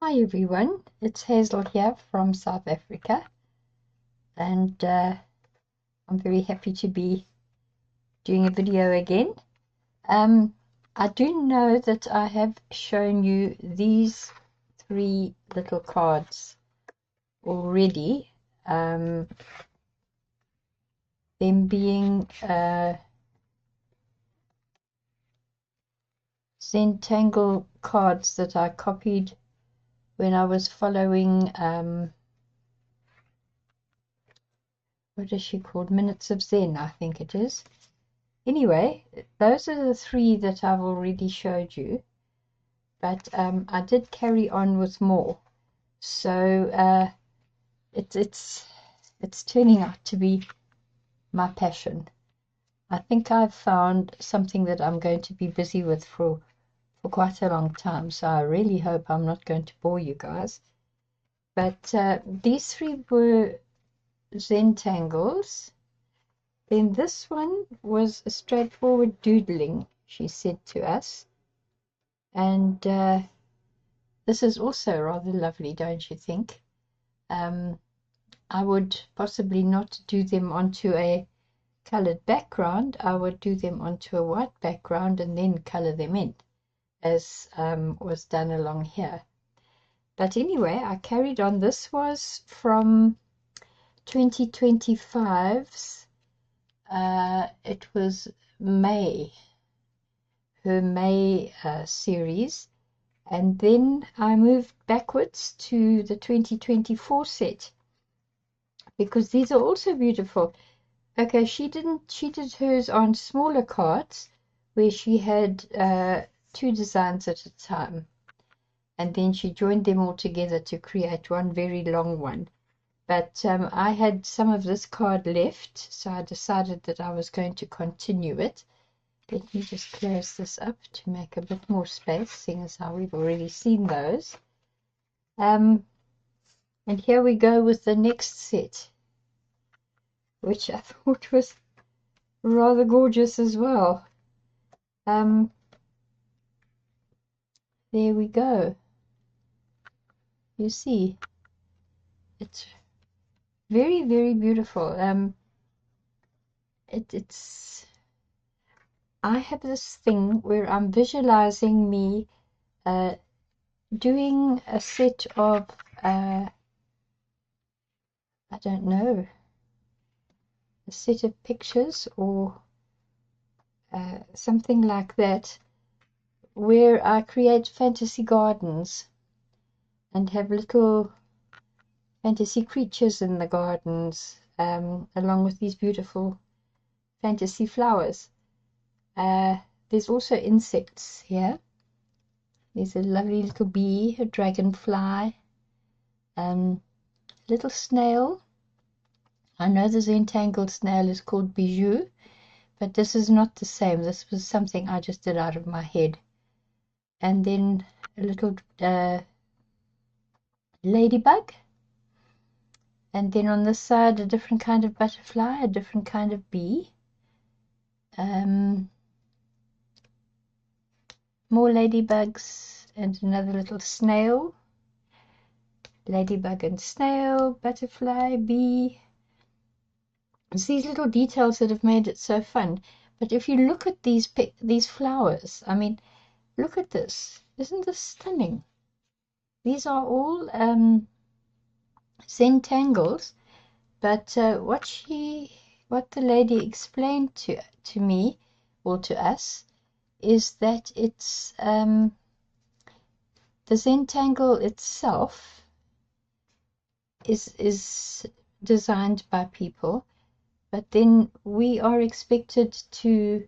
Hi everyone, it's Hazel here from South Africa, and I'm very happy to be doing a video again. Um, I do know that I have shown you these three little cards already, them being Zentangle cards that I copied when I was following what is she called? Minutes of Zen, I think it is. Anyway, those are the three that I've already showed you, but I did carry on with more. So it's turning out to be my passion. I think I've found something that I'm going to be busy with for quite a long time. So I really hope I'm not going to bore you guys. But these three were Zentangles. Then this one was a straightforward doodling, she said to us. And this is also rather lovely, don't you think? I would possibly not do them onto a colored background. I would do them onto a white background and then color them in, as was done along here. But anyway, I carried on. This was from 2025's. It was May, her May series. And then I moved backwards to the 2024 set because these are also beautiful. Okay, she did hers on smaller cards where she had two designs at a time, and then she joined them all together to create one very long one. But I had some of this card left, so I decided that I was going to continue it. Let me just close this up to make a bit more space, seeing as how we've already seen those. And here we go with the next set, which I thought was rather gorgeous as well. There we go. You see, it's very, very beautiful. It's I have this thing where I'm visualizing me doing a set of I don't know, a set of pictures or something like that, where I create fantasy gardens and have little fantasy creatures in the gardens, along with these beautiful fantasy flowers. There's also insects here. There's a lovely little bee, a dragonfly, little snail. I know the Zentangled snail is called Bijou, but this is not the same. This was something I just did out of my head. And then a little ladybug. And then on this side, a different kind of butterfly, a different kind of bee. More ladybugs and another little snail. Ladybug and snail, butterfly, bee. It's these little details that have made it so fun. But if you look at these flowers, I mean, look at this. Isn't this stunning? These are all Zentangles, but what the lady explained to me or to us is that it's the Zentangle itself is designed by people, but then we are expected to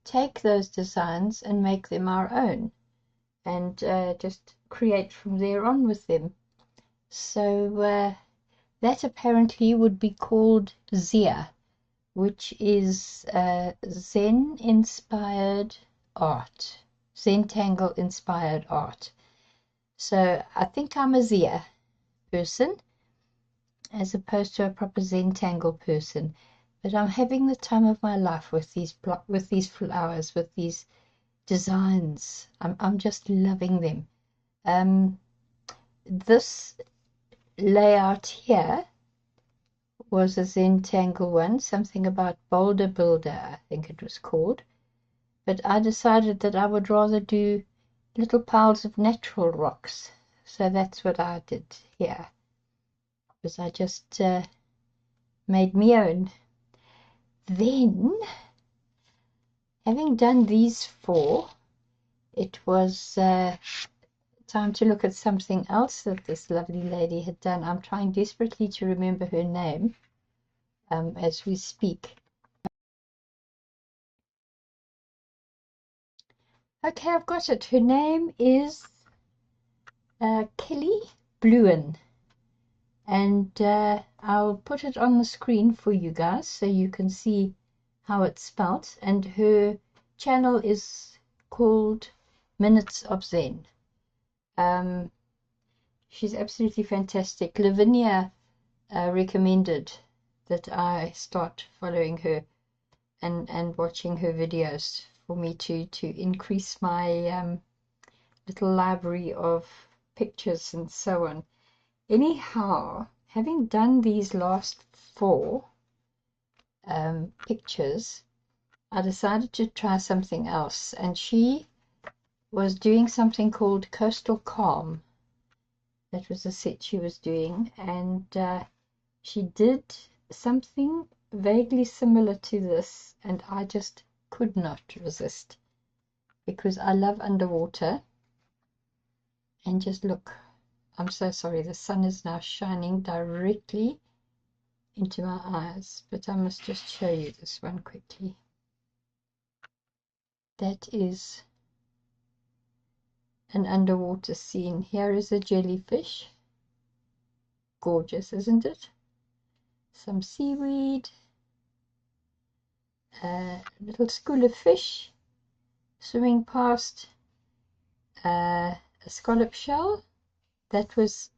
take those designs and make them our own and just create from there on with them. So that apparently would be called Zia, which is Zen inspired art, Zentangle inspired art. So I think I'm a Zia person as opposed to a proper Zentangle person. But I'm having the time of my life with these flowers, with these designs. I'm just loving them. this layout here was a Zentangle one, something about Boulder Builder, I think it was called. But I decided that I would rather do little piles of natural rocks. So that's what I did here. Because I just made me own. Then, having done these 4, it was time to look at something else that this lovely lady had done. I'm trying desperately to remember her name as we speak. Okay, I've got it. Her name is Kelly Bluen. And I'll put it on the screen for you guys so you can see how it's spelt. And her channel is called Minutes of Zen. She's absolutely fantastic. Lavinia recommended that I start following her and watching her videos for me to increase my little library of pictures and so on. Anyhow, having done these last 4 pictures, I decided to try something else, and she was doing something called Coastal Calm. That was a set she was doing, and she did something vaguely similar to this, and I just could not resist because I love underwater. And just look, I'm so sorry, the sun is now shining directly into my eyes, but I must just show you this one quickly. That is an underwater scene. Here is a jellyfish. Gorgeous, isn't it? Some seaweed, a little school of fish swimming past, a scallop shell that was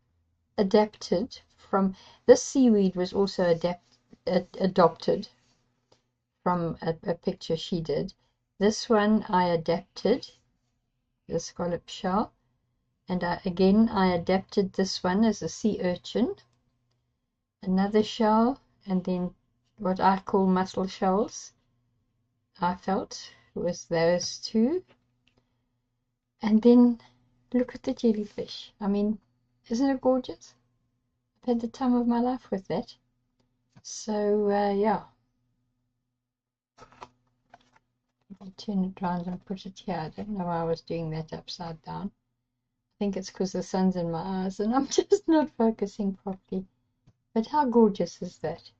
adapted from, this seaweed was also adopted from a picture she did. This one I adapted, the scallop shell, and again I adapted this one as a sea urchin, another shell, and then what I call mussel shells I felt was those 2. And then look at the jellyfish. I mean, isn't it gorgeous? I've had the time of my life with that. So yeah, I'll turn it around and put it here. I don't know why I was doing that upside down. I think it's because the sun's in my eyes and I'm just not focusing properly. But how gorgeous is that?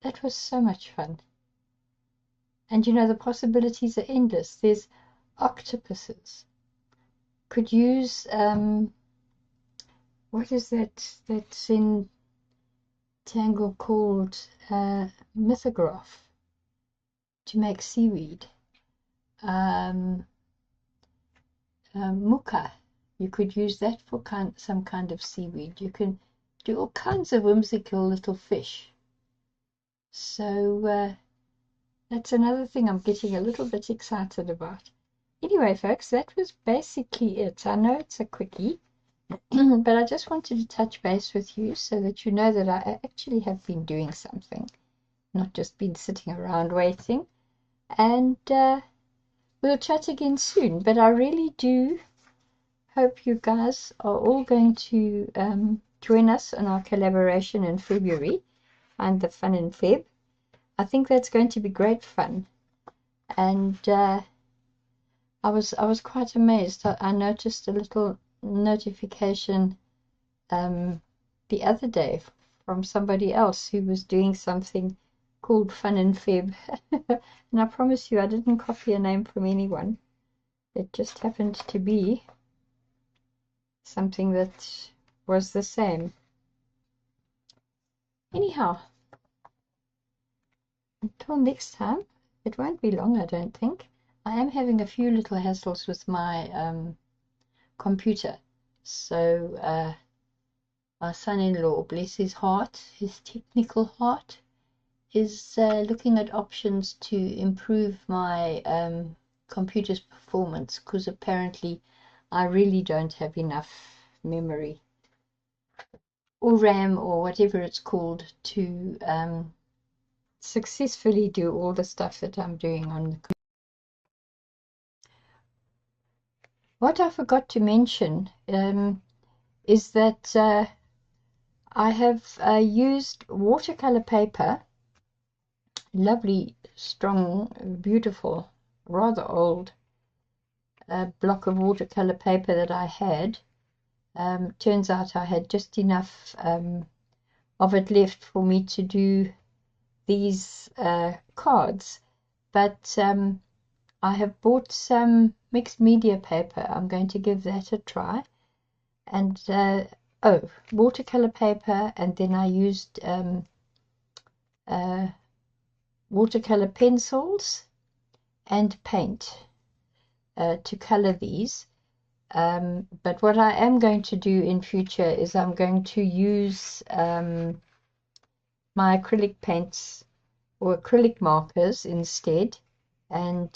That was so much fun. And you know, the possibilities are endless. There's octopuses. Could use what is that in tangle called mythograph to make seaweed. Muka, you could use that for some kind of seaweed. You can do all kinds of whimsical little fish. So that's another thing I'm getting a little bit excited about. Anyway, folks, that was basically it. I know it's a quickie, but I just wanted to touch base with you so that you know that I actually have been doing something, not just been sitting around waiting. And we'll chat again soon, but I really do hope you guys are all going to join us in our collaboration in February and the Fun in Feb. I think that's going to be great fun. And I was quite amazed. I noticed a little notification the other day from somebody else who was doing something called Fun in Feb. And I promise you, I didn't copy a name from anyone. It just happened to be something that was the same. Anyhow, until next time, it won't be long, I don't think. I am having a few little hassles with my computer. So my son-in-law, bless his heart, his technical heart, is looking at options to improve my computer's performance, because apparently I really don't have enough memory or RAM or whatever it's called to successfully do all the stuff that I'm doing on the computer. What I forgot to mention is that I have used watercolor paper, lovely, strong, beautiful, rather old block of watercolor paper that I had. Turns out I had just enough of it left for me to do these cards, but I have bought some mixed media paper. I'm going to give that a try. And watercolor paper, and then I used watercolor pencils and paint to color these. But what I am going to do in future is I'm going to use my acrylic paints or acrylic markers instead, and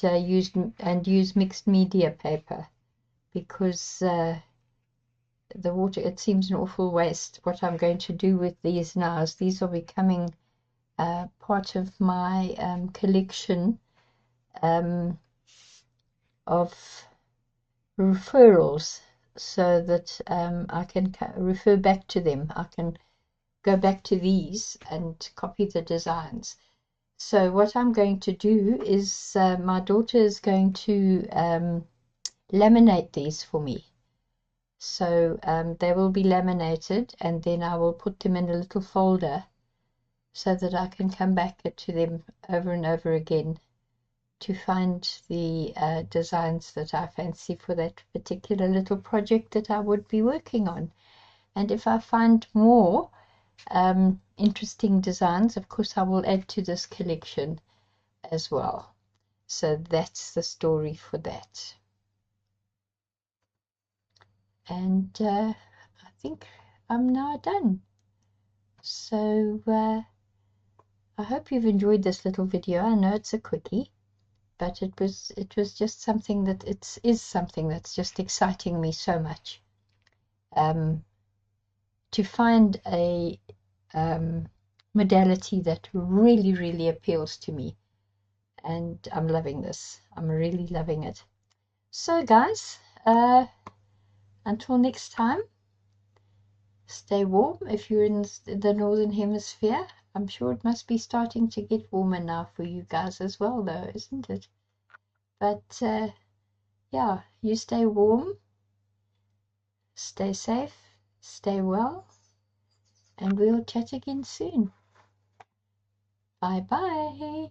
use mixed media paper, because the water, it seems an awful waste. What I'm going to do with these now is these are becoming part of my collection of referrals, so that I can refer back to them. I can go back to these and copy the designs. So what I'm going to do is my daughter is going to laminate these for me. So they will be laminated, and then I will put them in a little folder so that I can come back to them over and over again to find the designs that I fancy for that particular little project that I would be working on. And if I find more interesting designs, of course I will add to this collection as well. So that's the story for that. And I think I'm now done. So I hope you've enjoyed this little video. I know it's a quickie, but it was just something that is something that's just exciting me so much. To find a modality that really, really appeals to me. And I'm loving this. I'm really loving it. So guys, until next time, stay warm if you're in the northern hemisphere. I'm sure it must be starting to get warmer now for you guys as well, though, isn't it? But yeah, you stay warm, stay safe, stay well, and we'll chat again soon. Bye bye.